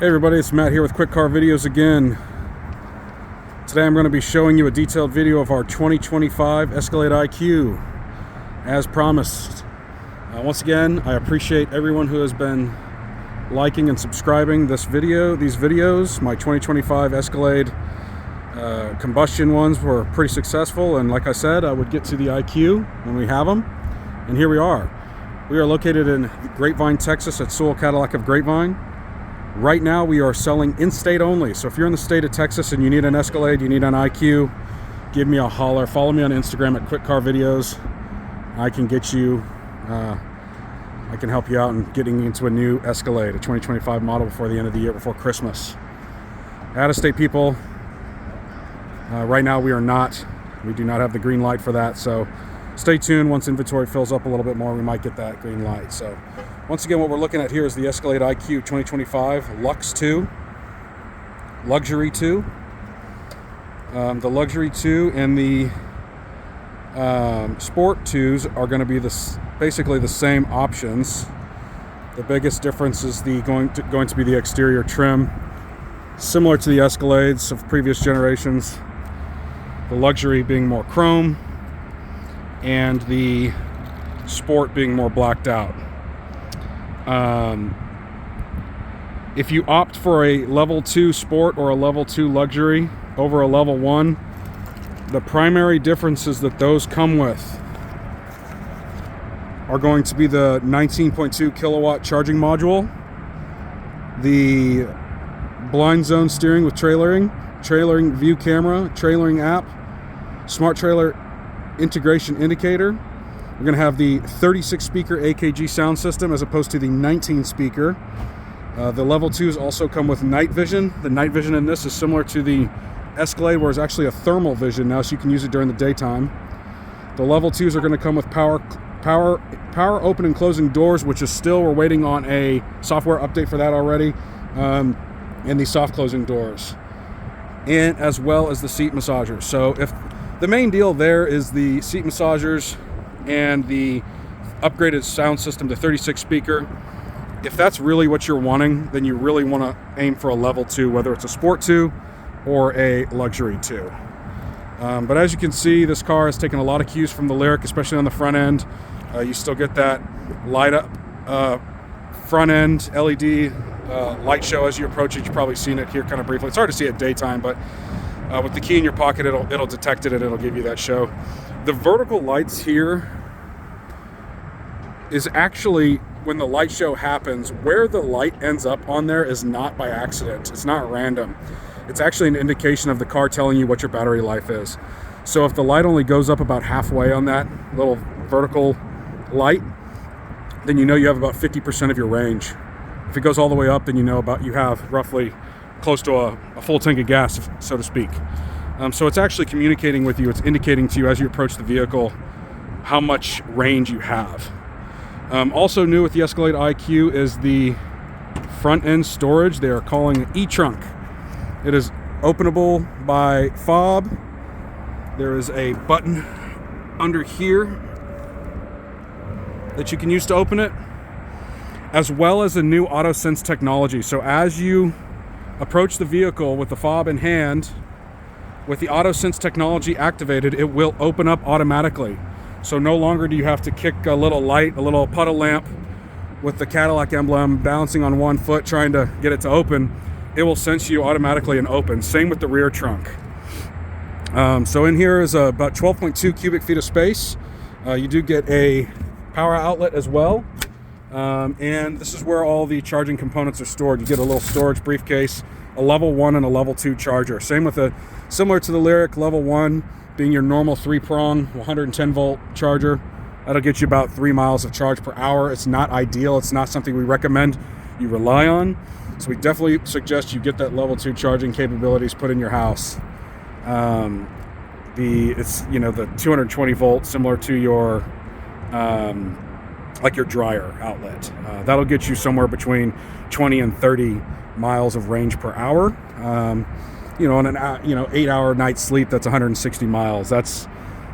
Hey everybody, it's Matt here with Quick Car Videos again. Today I'm going to be showing you a detailed video of our 2025 Escalade IQ, as promised. Once again, I appreciate everyone who has been liking and subscribing these videos. My 2025 Escalade combustion ones were pretty successful, and like I said, I would get to the IQ when we have them, and here we are. We are located in Grapevine, Texas at Sewell Cadillac of Grapevine. Right now we are selling in-state only, so if you're in the state of Texas and you need an Escalade, you need an IQ, give me a holler. Follow me on Instagram at Quick Car Videos. I can get you, I can help you out in getting into a new Escalade, a 2025 model before the end of the year, before Christmas. Out-of-state people, right now we do not have the green light for that, so stay tuned. Once inventory fills up a little bit more, we might get that green light. So once again, what we're looking at here is the Escalade IQ 2025 LUX 2, Luxury 2. The Luxury 2 and the Sport 2s are going to be basically the same options. The biggest difference is going to be the exterior trim, similar to the Escalades of previous generations. The Luxury being more chrome, and the Sport being more blacked out. If you opt for a level 2 Sport or a level 2 Luxury over a level 1, the primary differences that those come with are going to be the 19.2 kilowatt charging module, the blind zone steering with trailering view camera, trailering app, smart trailer integration indicator. We're going to have the 36 speaker AKG sound system as opposed to the 19 speaker. The level 2s also come with night vision. The night vision in this is similar to the Escalade, where it's actually a thermal vision now, so you can use it during the daytime. The level 2s are going to come with power open and closing doors, which is still, we're waiting on a software update for that already, and the soft closing doors, and as well as the seat massagers. So if the main deal there is the seat massagers and the upgraded sound system to 36 speaker. If that's really what you're wanting, then you really want to aim for a level 2, whether it's a Sport 2 or a Luxury 2. But as you can see, this car has taken a lot of cues from the Lyriq, especially on the front end. You still get that light up front end LED light show as you approach it. You've probably seen it here kind of briefly. It's hard to see at daytime, but with the key in your pocket, it'll detect it and it'll give you that show. The vertical lights here is actually, when the light show happens, where the light ends up on there is not by accident. It's not random. It's actually an indication of the car telling you what your battery life is. So if the light only goes up about halfway on that little vertical light, then you know you have about 50% of your range. If it goes all the way up, then you know you have roughly close to a full tank of gas, so to speak. So it's actually communicating with you. It's indicating to you as you approach the vehicle how much range you have. Also new with the Escalade IQ is the front end storage. They are calling it e-trunk. It is openable by fob. There is a button under here that you can use to open it, as well as a new auto sense technology. So as you approach the vehicle with the fob in hand, with the auto sense technology activated, it will open up automatically. So no longer do you have to kick a little light, a little puddle lamp with the Cadillac emblem balancing on one foot trying to get it to open. It will sense you automatically and open. Same with the rear trunk. So in here is about 12.2 cubic feet of space. You do get a power outlet as well. And this is where all the charging components are stored. You get a little storage briefcase, a level 1 and a level 2 charger. Similar to the Lyriq, level 1 being your normal 3-prong 110 volt charger. That'll get you about 3 miles of charge per hour. It's not ideal. It's not something we recommend you rely on. So we definitely suggest you get that level 2 charging capabilities put in your house. It's the 220 volt, similar to your like your dryer outlet. That'll get you somewhere between 20 and 30 miles of range per hour. On an 8-hour night's sleep, that's 160 miles. That's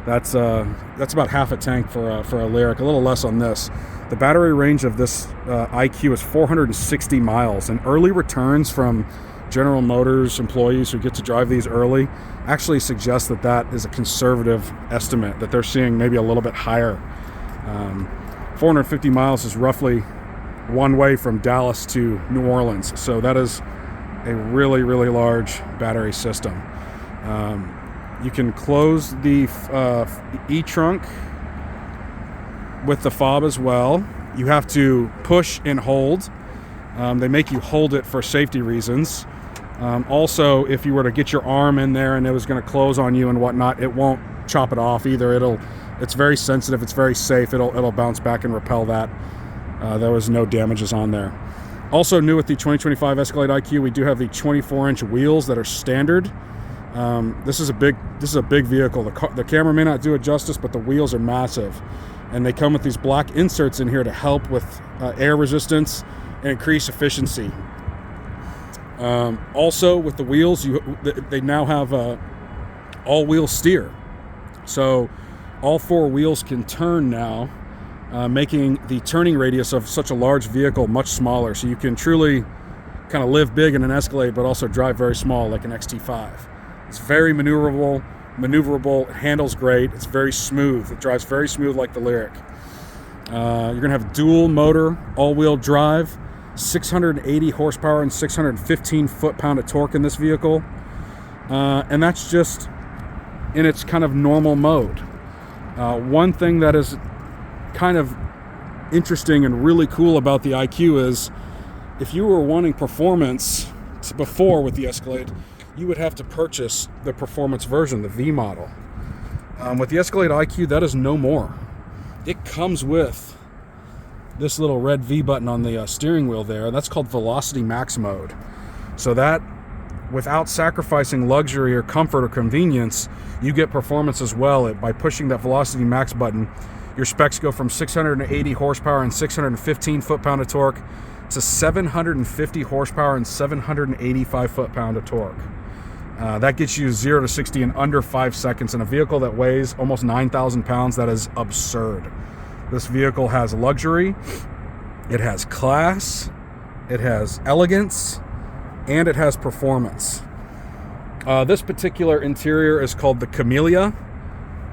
That's about half a tank for a Lyriq, a little less on this. The battery range of this IQ is 460 miles, and early returns from General Motors employees who get to drive these early actually suggest that that is a conservative estimate, that they're seeing maybe a little bit higher. 450 miles is roughly one way from Dallas to New Orleans, so that is a really, really large battery system. You can close the e-trunk with the fob as well. You have to push and hold. They make you hold it for safety reasons. Also, if you were to get your arm in there and it was going to close on you and whatnot, it won't chop it off either. It's very sensitive. It's very safe. It'll bounce back and repel that. There was no damages on there. Also new with the 2025 Escalade IQ, we do have the 24-inch wheels that are standard. This is a big vehicle. The camera may not do it justice, but the wheels are massive, and they come with these black inserts in here to help with air resistance and increase efficiency. Also, with the wheels, they now have all-wheel steer, so all four wheels can turn now, making the turning radius of such a large vehicle much smaller. So you can truly kind of live big in an Escalade, but also drive very small like an XT5. It's very maneuverable, it handles great, it's very smooth. It drives very smooth like the Lyriq. You're gonna have dual motor, all-wheel drive, 680 horsepower and 615 foot-pound of torque in this vehicle. And that's just in its kind of normal mode. One thing that is kind of interesting and really cool about the IQ is if you were wanting performance before with the Escalade, you would have to purchase the performance version, the V model. With the Escalade IQ, that is no more. It comes with this little red V button on the steering wheel there. That's called Velocity Max mode. So that, without sacrificing luxury or comfort or convenience, you get performance as well. By pushing that Velocity Max button, your specs go from 680 horsepower and 615 foot-pound of torque to 750 horsepower and 785 foot-pound of torque. That gets you 0 to 60 in under 5 seconds in a vehicle that weighs almost 9,000 pounds. That is absurd. This vehicle has luxury, it has class, it has elegance, and it has performance. This particular interior is called the Camellia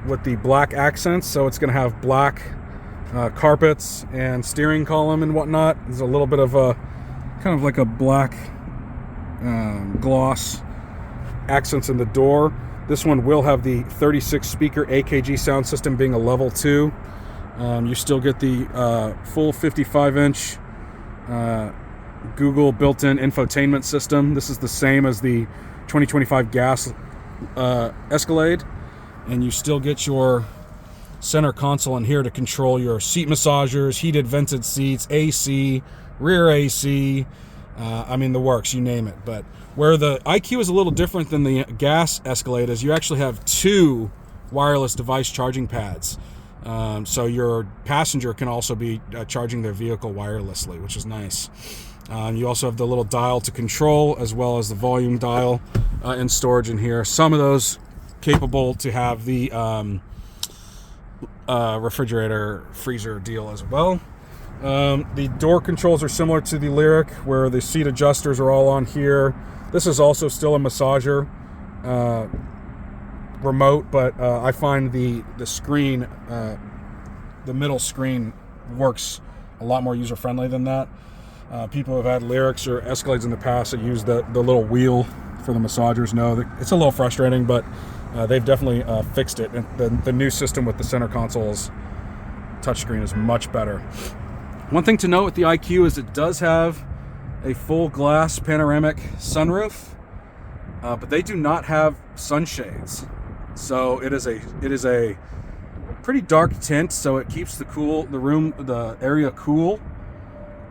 with the black accents, so it's going to have black carpets and steering column and whatnot. There's a little bit of a kind of like a black gloss accents in the door. This one will have the 36 speaker AKG sound system, being a level 2. You still get the full 55-inch Google built-in infotainment system. This is the same as the 2025 gas Escalade, and you still get your center console in here to control your seat massagers, heated vented seats, AC, rear AC, I mean the works, you name it. But where the IQ is a little different than the gas Escalade is you actually have 2 wireless device charging pads. So your passenger can also be charging their vehicle wirelessly, which is nice. You also have the little dial to control, as well as the volume dial and storage in here. Some of those capable to have the refrigerator freezer deal as well. The door controls are similar to the Lyriq, where the seat adjusters are all on here. This is also still a massager remote, but I find the screen, the middle screen, works a lot more user-friendly than that. People who have had Lyriqs or Escalades in the past that use the little wheel for the massagers know that it's a little frustrating, but they've definitely fixed it. And the new system with the center console's touchscreen is much better. One thing to note with the IQ is it does have a full glass panoramic sunroof, but they do not have sunshades. So it is a pretty dark tint, so it keeps the area cool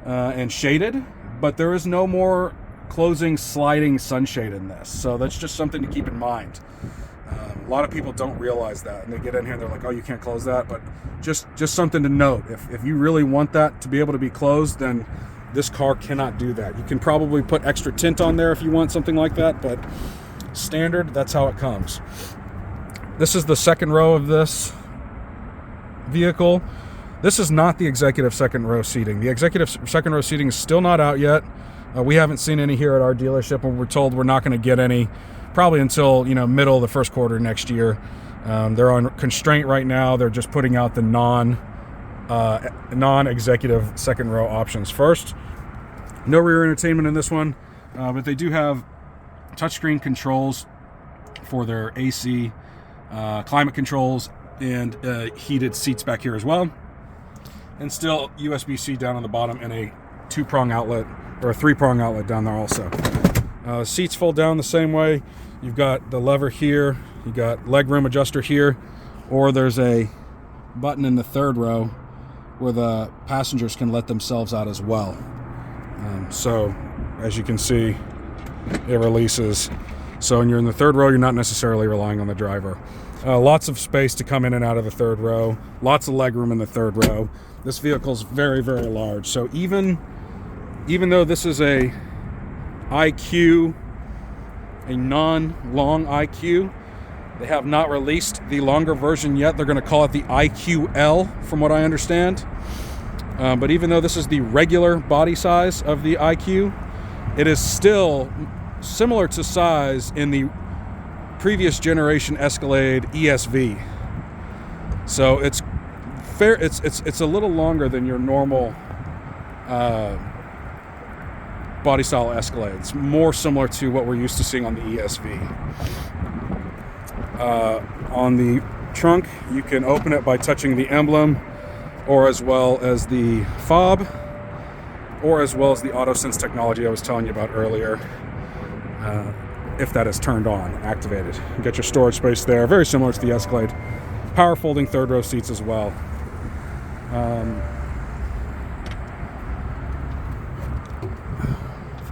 and shaded, but there is no more closing sliding sunshade in this. So that's just something to keep in mind. A lot of people don't realize that, and they get in here and they're like, oh, you can't close that, but just something to note. If you really want that to be able to be closed, then this car cannot do that. You can probably put extra tint on there if you want something like that, but standard, that's how it comes. This is the second row of this vehicle. This is not the executive second row seating. The executive second row seating is still not out yet. We haven't seen any here at our dealership, and we're told we're not going to get any probably until middle of the first quarter next year. They're on constraint right now. They're just putting out the non-executive second row options first. No rear entertainment in this one, but they do have touchscreen controls for their AC, climate controls, and heated seats back here as well. And still USB-C down on the bottom, and a 2-prong outlet or a 3-prong outlet down there also. Seats fold down the same way. You've got the lever here, you got leg room adjuster here, or there's a button in the third row where the passengers can let themselves out as well. So as you can see, it releases. So when you're in the third row, you're not necessarily relying on the driver. Lots of space to come in and out of the third row. Lots of leg room in the third row. This vehicle's very, very large. So even though this is a IQ, a non-long IQ, they have not released the longer version yet. They're going to call it the IQL, from what I understand. But even though this is the regular body size of the IQ, it is still similar to size in the previous generation Escalade ESV. So it's fair. It's a little longer than your normal body style Escalade. It's more similar to what we're used to seeing on the ESV. On the trunk, you can open it by touching the emblem, or as well as the fob, or as well as the AutoSense technology I was telling you about earlier, if that is turned on, activated. You get your storage space there, very similar to the Escalade. Power folding third row seats as well.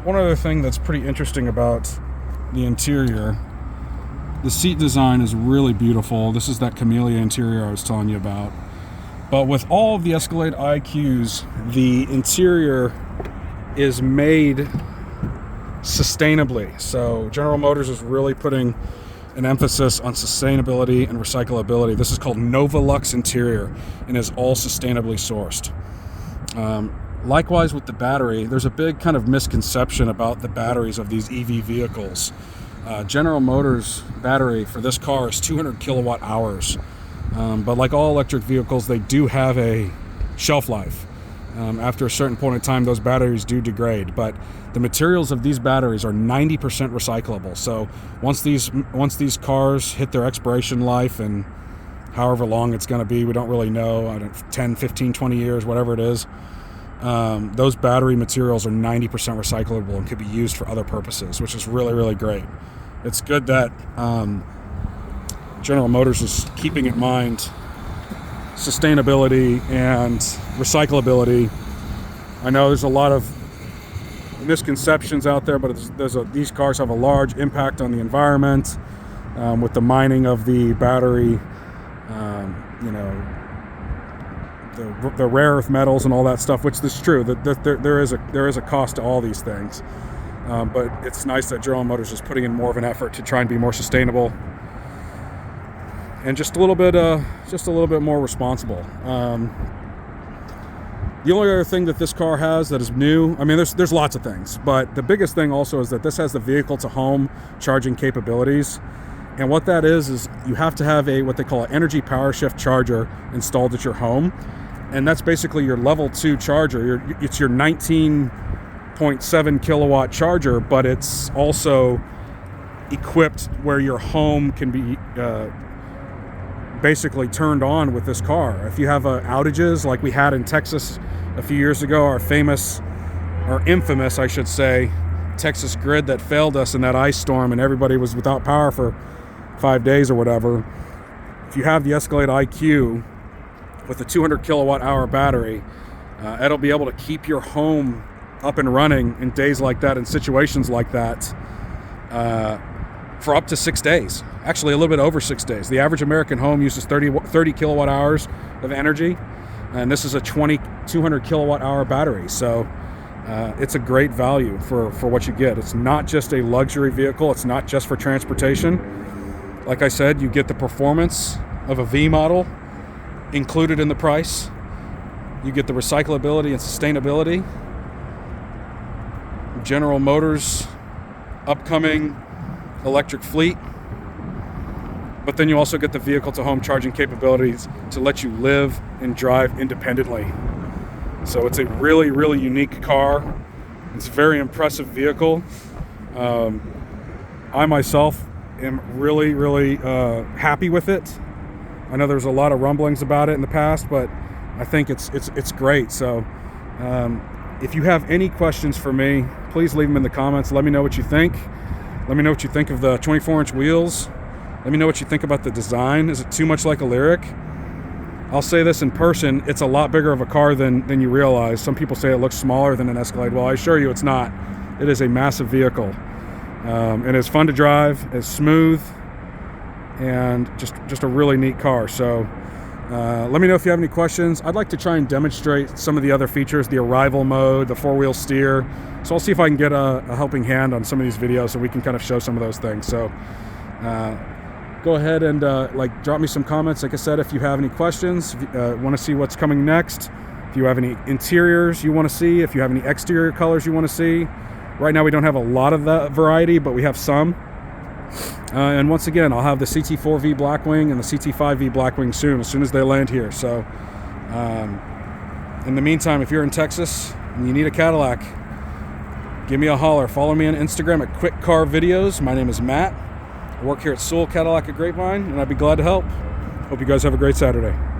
One other thing that's pretty interesting about the interior, the seat design is really beautiful. This is that camellia interior I was telling you about. But with all of the Escalade IQs, the interior is made sustainably. So General Motors is really putting an emphasis on sustainability and recyclability. This is called Nova Lux interior and is all sustainably sourced. Likewise with the battery, there's a big kind of misconception about the batteries of these EV vehicles. General Motors battery for this car is 200 kilowatt hours. But like all electric vehicles, they do have a shelf life. After a certain point in time, those batteries do degrade. But the materials of these batteries are 90% recyclable. So once these cars hit their expiration life, and however long it's going to be, we don't really know, 10, 15, 20 years, whatever it is, those battery materials are 90% recyclable and could be used for other purposes, which is really, really great. It's good that General Motors is keeping in mind sustainability and recyclability. I know there's a lot of misconceptions out there, but these cars have a large impact on the environment with the mining of the battery, the rare earth metals and all that stuff, which is true. That there is a cost to all these things, but it's nice that General Motors is putting in more of an effort to try and be more sustainable and just a little bit more responsible. The only other thing that this car has that is new, I mean, there's lots of things, but the biggest thing also is that this has the vehicle-to-home charging capabilities. And what that is you have to have what they call an energy power shift charger installed at your home. And that's basically your level 2 charger. It's your 19.7 kilowatt charger, but it's also equipped where your home can be basically turned on with this car. If you have outages like we had in Texas a few years ago, our infamous, I should say, Texas grid that failed us in that ice storm and everybody was without power for 5 days or whatever. If you have the Escalade IQ with a 200 kilowatt hour battery, it'll be able to keep your home up and running in days like that, in situations like that, for up to 6 days. Actually, a little bit over 6 days. The average American home uses 30 kilowatt hours of energy, and this is a 200 kilowatt hour battery. So it's a great value for what you get. It's not just a luxury vehicle. It's not just for transportation. Like I said, you get the performance of a V model included in the price. You get the recyclability and sustainability. General Motors' upcoming electric fleet. But then you also get the vehicle-to-home charging capabilities to let you live and drive independently. So it's a really, really unique car. It's a very impressive vehicle. I myself am really, really happy with it. I know there's a lot of rumblings about it in the past, but I think it's great. So if you have any questions for me, please leave them in the comments. Let me know what you think. Let me know what you think of the 24-inch wheels. Let me know what you think about the design. Is it too much like a Lyriq? I'll say this in person, it's a lot bigger of a car than you realize. Some people say it looks smaller than an Escalade. Well, I assure you it's not. It is a massive vehicle. And it's fun to drive, it's smooth, and just a really neat car. So let me know if you have any questions. I'd like to try and demonstrate some of the other features, the arrival mode, the four-wheel steer. So I'll see if I can get a helping hand on some of these videos so we can kind of show some of those things. So go ahead and drop me some comments. Like I said, if you have any questions, if you want to see what's coming next, if you have any interiors you want to see, if you have any exterior colors you want to see. Right now we don't have a lot of that variety, but we have some. And once again, I'll have the CT4V Blackwing and the CT5V Blackwing soon as they land here. So in the meantime, if you're in Texas and you need a Cadillac, give me a holler. Follow me on Instagram at Quick Car Videos. My name is Matt. I work here at Sewell Cadillac at Grapevine, and I'd be glad to help. Hope you guys have a great Saturday.